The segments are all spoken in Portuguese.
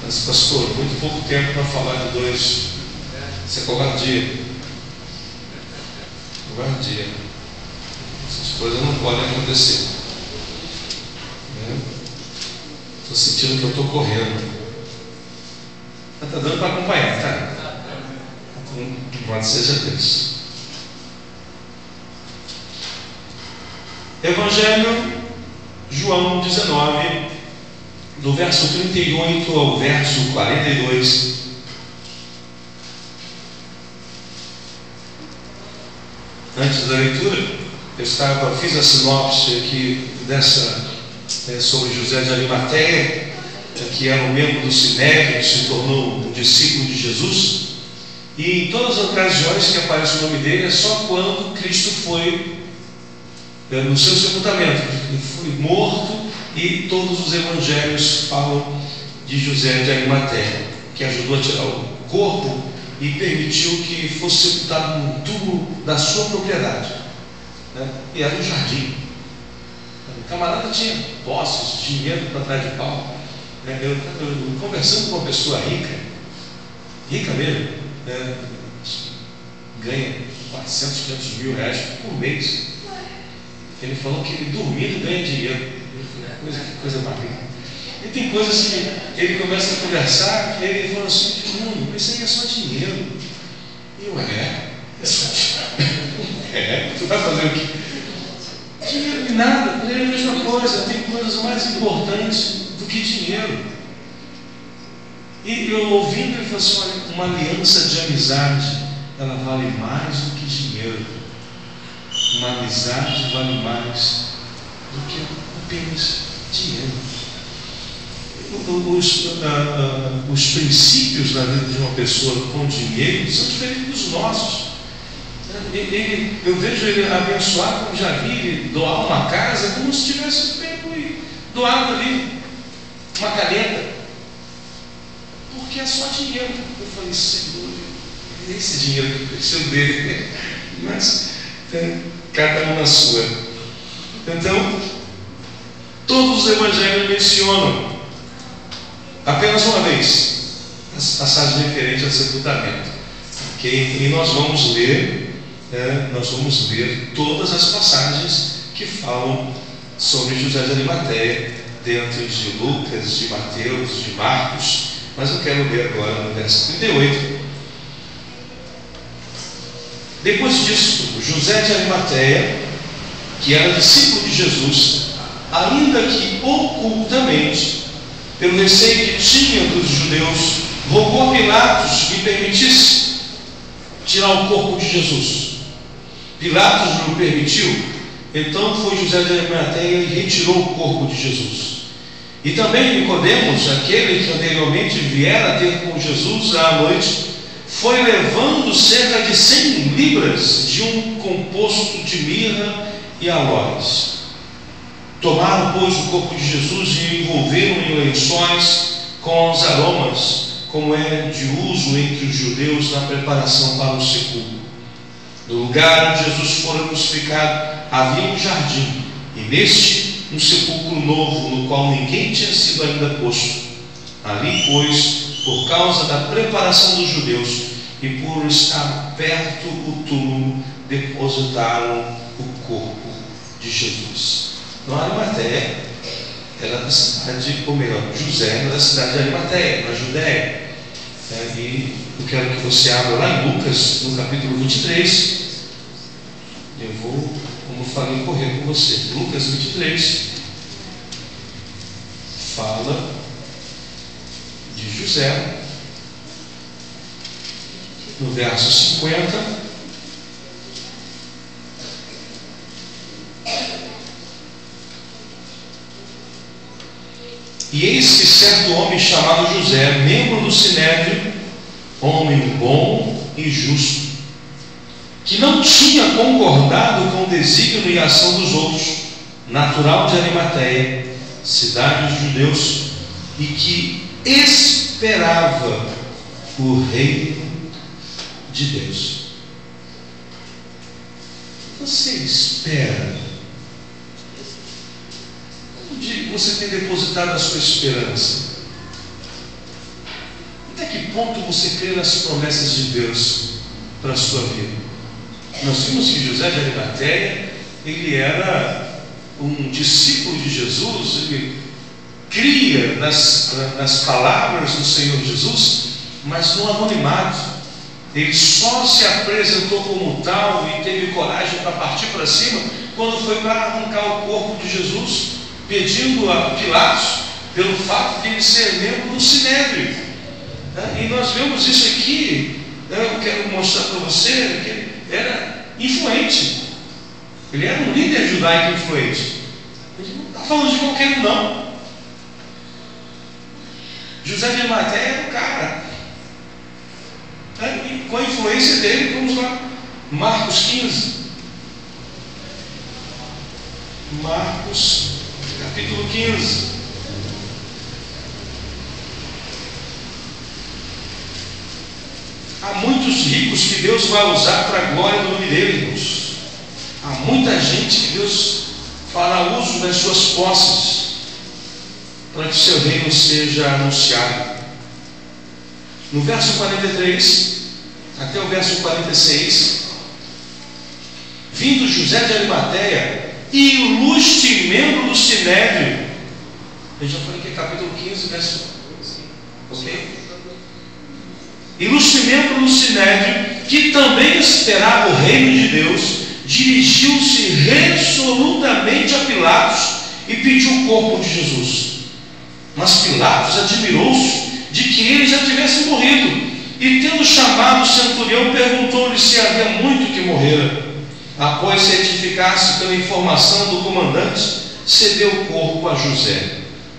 Mas, pastor, muito pouco tempo para falar de dois. Isso é covardia. Covardia. Essas coisas não podem acontecer. Estou sentindo que eu estou correndo. Está dando para acompanhar, tá? Louvado seja Deus. Evangelho João 19, do verso 38 ao verso 42. Antes da leitura, eu fiz a sinopse aqui sobre José de Arimateia, que era um membro do Sinédrio, que se tornou um discípulo de Jesus. E em todas as ocasiões que aparece o nome dele é só quando Cristo foi no seu sepultamento. Ele foi morto, e todos os evangelhos falam de José de Arimateia, que ajudou a tirar o corpo e permitiu que fosse sepultado num túmulo da sua propriedade, né? E era um jardim. O camarada tinha posses, dinheiro para trás de pau. Eu conversando com uma pessoa rica mesmo, ganha 400, 500 mil reais por mês. Ele falou que ele dormindo ganha dinheiro. Coisa bacana. E tem coisas que ele começa a conversar, e ele fala assim: isso aí é só dinheiro. E eu, é só dinheiro. Tu vai fazer o quê? Dinheiro de nada, é a mesma coisa. Tem coisas mais importantes do que dinheiro. E eu ouvindo, ele falou assim: olha, uma aliança de amizade, ela vale mais do que dinheiro. Uma amizade vale mais do que apenas dinheiro. Os princípios na vida de uma pessoa com dinheiro são diferentes dos nossos. Eu vejo ele abençoar, como já vi, ele doar uma casa como se tivesse pego e doado ali uma caneta, porque é só dinheiro. Eu falei: Senhor, esse dinheiro que eu preciso dele, mas cada um na sua. Então, todos os evangelhos mencionam apenas uma vez as passagens referentes ao sepultamento. E nós vamos ler todas as passagens que falam sobre José de Arimateia, dentro de Lucas, de Mateus, de Marcos. Mas eu quero ler agora no verso 38. Depois disso, José de Arimateia, que era discípulo de Jesus, ainda que ocultamente, pelo receio que tinha dos judeus, rogou a Pilatos que permitisse tirar o corpo de Jesus. Pilatos não permitiu, então foi José de Arimateia e retirou o corpo de Jesus. E também Nicodemos, aquele que anteriormente viera ter com Jesus à noite, foi levando cerca de 100 libras de um composto de mirra e aloés. Tomaram, pois, o corpo de Jesus e envolveram em lençóis com os aromas, como é de uso entre os judeus na preparação para o sepulcro. No lugar onde Jesus fora crucificado havia um jardim, e neste um sepulcro novo, no qual ninguém tinha sido ainda posto. Ali, pois, por causa da preparação dos judeus e por estar perto o túmulo, depositaram o corpo de Jesus. Então, Arimateia era da cidade, ou melhor, José era da cidade de Arimateia, na Judéia. E eu quero que você abra lá em Lucas, no capítulo 23. Eu vou, como falei, correr com você. Lucas 23 fala de José, no verso 50. E eis que certo homem chamado José, membro do Sinédrio, homem bom e justo, que não tinha concordado com o desígnio e ação dos outros, natural de Arimateia, cidade dos judeus, e que esperava o reino de Deus. Você espera? Onde você tem depositado a sua esperança? ponto você crê nas promessas de Deus para a sua vida? Nós vimos que José de Arimateia, ele era um discípulo de Jesus, ele cria nas palavras do Senhor Jesus, mas no anonimato. Ele só se apresentou como tal e teve coragem para partir para cima quando foi para arrancar o corpo de Jesus, pedindo a Pilatos pelo fato de ele ser membro do Sinédrio. E nós vemos isso aqui. Eu quero mostrar para você que ele era influente. Ele era um líder judaico influente. Ele não está falando de qualquer um, não. José de Arimateia era um cara. E com a influência dele, vamos lá. Marcos 15. Marcos, capítulo 15. Há muitos ricos que Deus vai usar para a glória do nome dele, irmãos. Há muita gente que Deus fará uso das suas posses para que o seu reino seja anunciado. No verso 43 até o verso 46, vindo José de Arimateia, ilustre membro do Sinédrio. Eu já falei que é capítulo 15, verso 5. Ilustre membro do Sinédrio, que também esperava o reino de Deus, dirigiu-se resolutamente a Pilatos e pediu o corpo de Jesus. Mas Pilatos admirou-se de que ele já tivesse morrido, e tendo chamado o centurião, perguntou-lhe se havia muito que morrera. Após certificar-se pela informação do comandante, cedeu o corpo a José.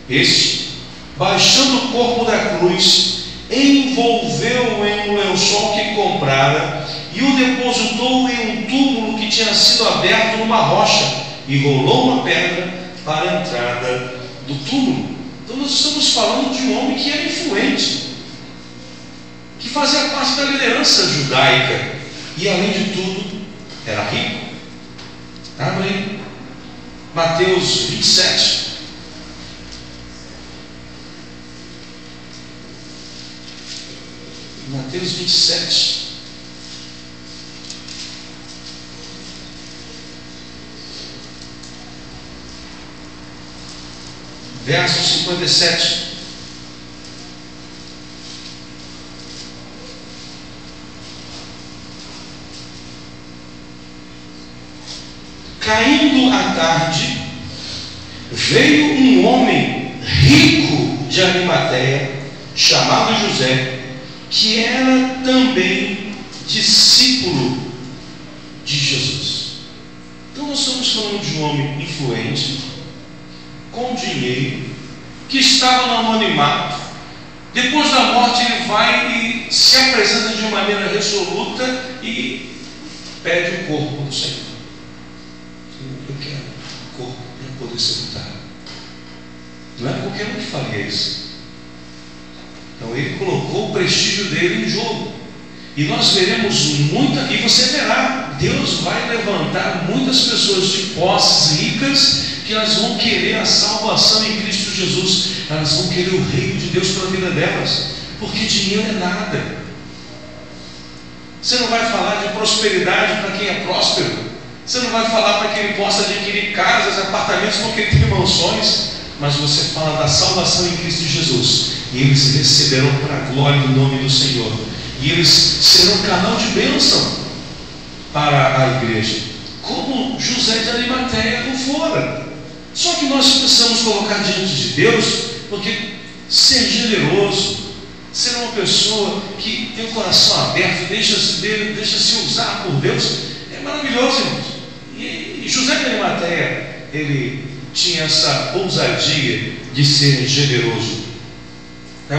Este, baixando o corpo da cruz, envolveu-o em um lençol que comprara e o depositou em um túmulo que tinha sido aberto numa rocha, e rolou uma pedra para a entrada do túmulo. Então nós estamos falando de um homem que era influente, que fazia parte da liderança judaica e, além de tudo, era rico. Abre aí Mateus 27. Mateus 27. Verso 57. Caindo a tarde, veio um homem rico de Arimateia, chamado José, que era também discípulo de Jesus. Então nós estamos falando de um homem influente, com dinheiro, que estava no anonimato. Depois da morte ele vai e se apresenta de maneira resoluta e pede o corpo do Senhor. Eu quero o corpo para poder sepultar. Não é qualquer um que faria isso. Então ele colocou o prestígio dele em jogo. E nós veremos muita, e você verá, Deus vai levantar muitas pessoas de posses ricas, que elas vão querer a salvação em Cristo Jesus. Elas vão querer o reino de Deus para a vida delas, porque dinheiro é nada. Você não vai falar de prosperidade para quem é próspero. Você não vai falar para que ele possa adquirir casas, apartamentos, porque ele tem mansões. Mas você fala da salvação em Cristo Jesus, e eles receberão para a glória do nome do Senhor, e eles serão canal de bênção para a igreja, como José de Arimateia não fora. Só que nós precisamos colocar diante de Deus, porque ser generoso, ser uma pessoa que tem o coração aberto, deixa-se usar por Deus, é maravilhoso, irmãos. E José de Arimateia, ele tinha essa ousadia de ser generoso.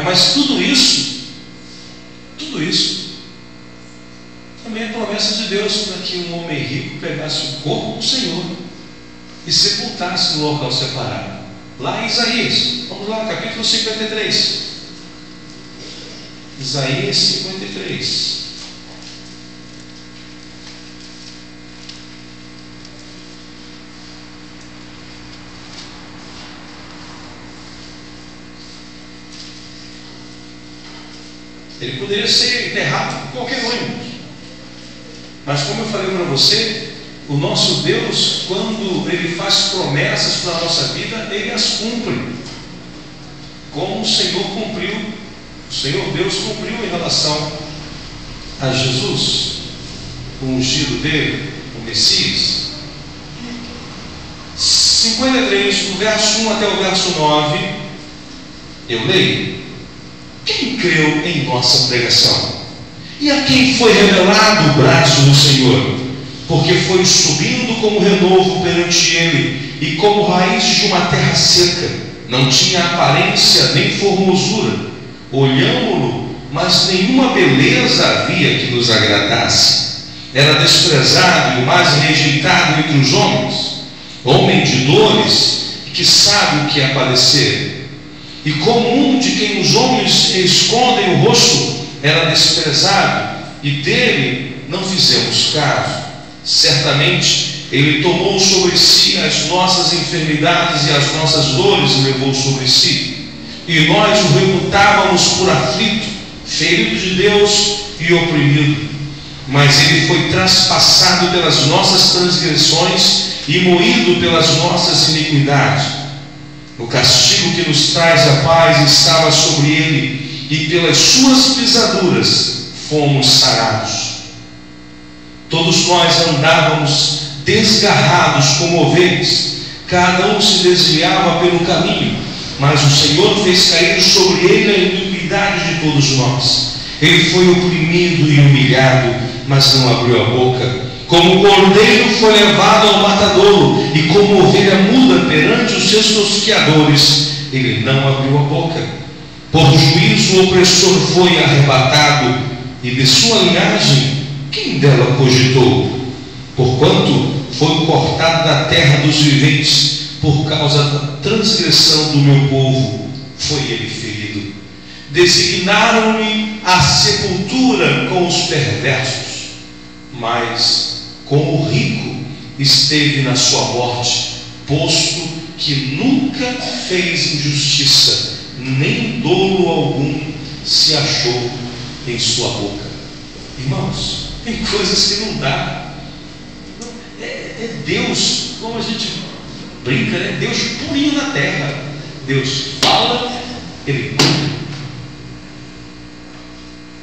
Mas tudo isso também é promessa de Deus, para que um homem rico pegasse o corpo do Senhor e sepultasse no local separado. Lá em Isaías, vamos lá, capítulo 53. Isaías 53. Ele poderia ser enterrado por qualquer ônibus. Mas como eu falei para você, o nosso Deus, quando Ele faz promessas para a nossa vida, Ele as cumpre. Como o Senhor cumpriu, o Senhor Deus cumpriu em relação a Jesus, o ungido dele, o Messias. 53, do verso 1 até o verso 9, eu leio: quem creu em nossa pregação? E a quem foi revelado o braço do Senhor? Porque foi subindo como renovo perante ele, e como raízes de uma terra seca, não tinha aparência nem formosura. Olhámo-lo, mas nenhuma beleza havia que nos agradasse. Era desprezado e o mais rejeitado entre os homens, homem de dores, que sabe o que é padecer. E como um de quem os homens escondem o rosto, era desprezado, e dele não fizemos caso. Certamente ele tomou sobre si as nossas enfermidades e as nossas dores levou sobre si. E nós o reputávamos por aflito, ferido de Deus e oprimido. Mas ele foi traspassado pelas nossas transgressões e moído pelas nossas iniquidades. O castigo que nos traz a paz estava sobre ele, e pelas suas pisaduras fomos sarados. Todos nós andávamos desgarrados como ovelhas, cada um se desviava pelo caminho, mas o Senhor fez cair sobre ele a iniquidade de todos nós. Ele foi oprimido e humilhado, mas não abriu a boca. Como o cordeiro foi levado ao matadouro, e como ovelha muda perante os seus tosqueadores, ele não abriu a boca. Por juízo o opressor foi arrebatado, e de sua linhagem quem dela cogitou? Porquanto foi cortado da terra dos viventes, por causa da transgressão do meu povo foi ele ferido. Designaram-lhe a sepultura com os perversos, mas com o rico esteve na sua morte, posto que nunca fez injustiça, nem dolo algum se achou em sua boca. Irmãos, tem coisas que não dá. É Deus, como a gente brinca, né? Deus purinho na terra. Deus fala, Ele cumpre.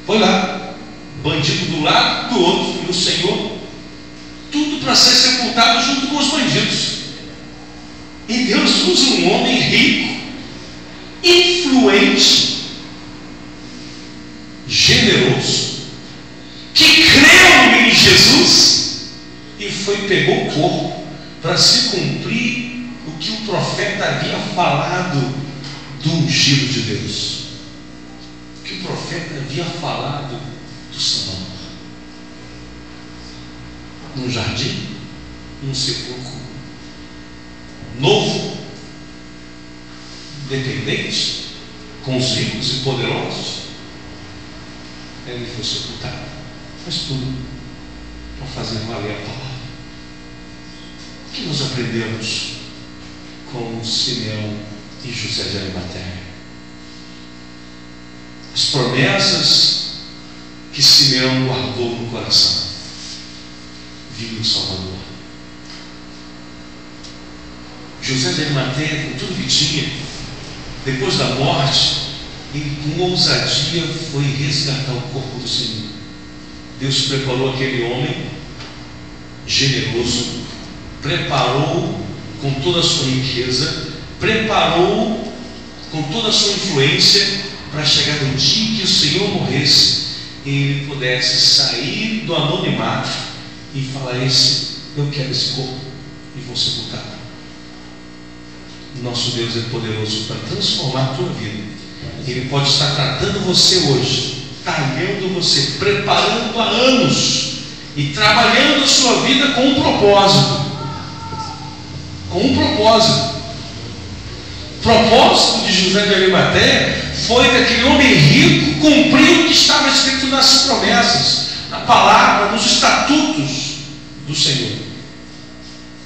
Foi lá, bandido do lado, do outro, e o Senhor, tudo para ser sepultado junto com os bandidos. E Deus usa um homem rico, influente, generoso, que creu em Jesus e pegou o corpo para se cumprir o que o profeta havia falado do ungido de Deus, o que o profeta havia falado do Salvador. Num jardim, num sepulcro novo, dependente, com os ricos e poderosos, ele foi sepultado. Mas tudo para fazer valer a palavra. O que nós aprendemos com Simeão e José de Arimateia? As promessas que Simeão guardou no coração. Viu o Salvador. José de Arimateia, com tudo que tinha, depois da morte, ele com ousadia foi resgatar o corpo do Senhor. Deus preparou aquele homem generoso, preparou com toda a sua riqueza, preparou com toda a sua influência, para chegar no dia que o Senhor morresse, e ele pudesse sair do anonimato e falar: eu quero esse corpo e vou sepultar. Nosso Deus é poderoso para transformar a tua vida. Ele pode estar tratando você hoje, talhando você, preparando há anos e trabalhando a sua vida com um propósito. Com um propósito. O propósito de José de Arimateia foi que aquele homem rico cumpriu o que estava escrito nas promessas, na palavra, nos estatutos do Senhor.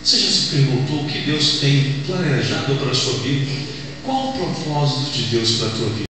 Você já se perguntou o que Deus tem planejado para a sua vida? Qual o propósito de Deus para a tua vida?